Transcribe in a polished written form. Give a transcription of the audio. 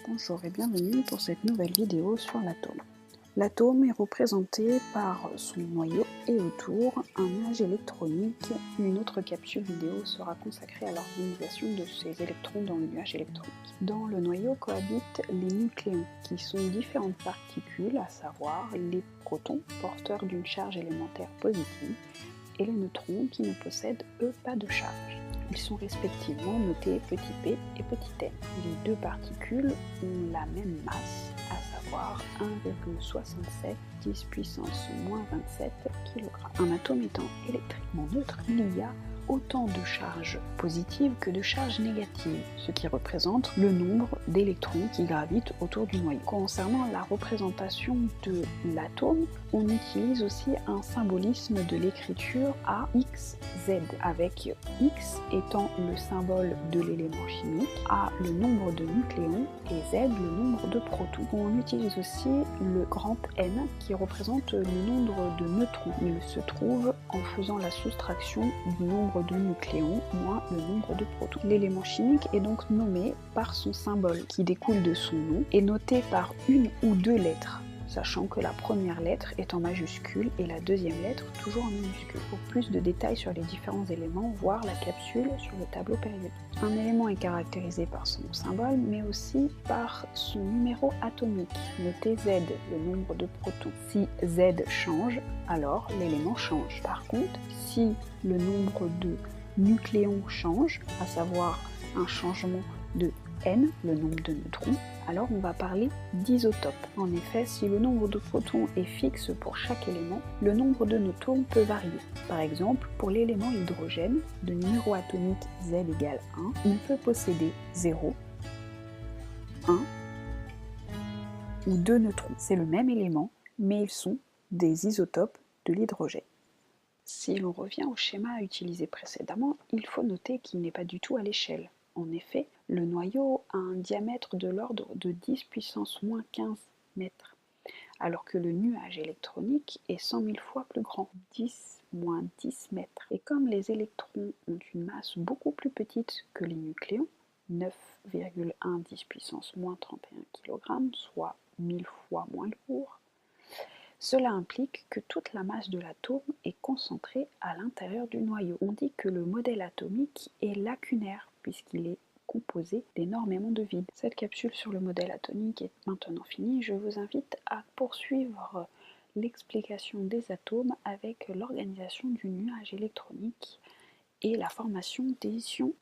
Bonjour et bienvenue pour cette nouvelle vidéo sur l'atome. L'atome est représenté par son noyau et autour un nuage électronique. Une autre capsule vidéo sera consacrée à l'organisation de ces électrons dans le nuage électronique. Dans le noyau cohabitent les nucléons, qui sont différentes particules, à savoir les protons porteurs d'une charge élémentaire positive et les neutrons qui ne possèdent eux pas de charge. Ils sont respectivement notés petit p et petit n. Les deux particules ont la même masse, à savoir 1,67 10 puissance moins 27 kg. Un atome étant électriquement neutre, il y a autant de charges positives que de charges négatives, ce qui représente le nombre d'électrons qui gravitent autour du noyau. Concernant la représentation de l'atome, on utilise aussi un symbolisme de l'écriture AXZ, avec X étant le symbole de l'élément chimique, A le nombre de nucléons et Z le nombre de protons. On utilise aussi le grand N qui représente le nombre de neutrons. Il se trouve en faisant la soustraction du nombre de nucléons moins le nombre de protons. L'élément chimique est donc nommé par son symbole qui découle de son nom et noté par une ou deux lettres, sachant que la première lettre est en majuscule et la deuxième lettre toujours en minuscule. Pour plus de détails sur les différents éléments, voir la capsule sur le tableau périodique. Un élément est caractérisé par son symbole, mais aussi par son numéro atomique, noté Z, le nombre de protons. Si Z change, alors l'élément change. Par contre, si le nombre de nucléons change, à savoir un changement de N, le nombre de neutrons, alors on va parler d'isotope. En effet, si le nombre de protons est fixe pour chaque élément, le nombre de neutrons peut varier. Par exemple, pour l'élément hydrogène, de numéro atomique Z égale 1, il peut posséder 0, 1 ou 2 neutrons. C'est le même élément, mais ils sont des isotopes de l'hydrogène. Si l'on revient au schéma utilisé précédemment, il faut noter qu'il n'est pas du tout à l'échelle. En effet, le noyau a un diamètre de l'ordre de 10 puissance moins 15 mètres, alors que le nuage électronique est 100 000 fois plus grand, 10 moins 10 mètres. Et comme les électrons ont une masse beaucoup plus petite que les nucléons, 9,1 10 puissance moins 31 kg, soit 1000 fois moins lourd, cela implique que toute la masse de l'atome est concentrée à l'intérieur du noyau. On dit que le modèle atomique est lacunaire puisqu'il est composé d'énormément de vide. Cette capsule sur le modèle atomique est maintenant finie. Je vous invite à poursuivre l'explication des atomes avec l'organisation du nuage électronique et la formation des ions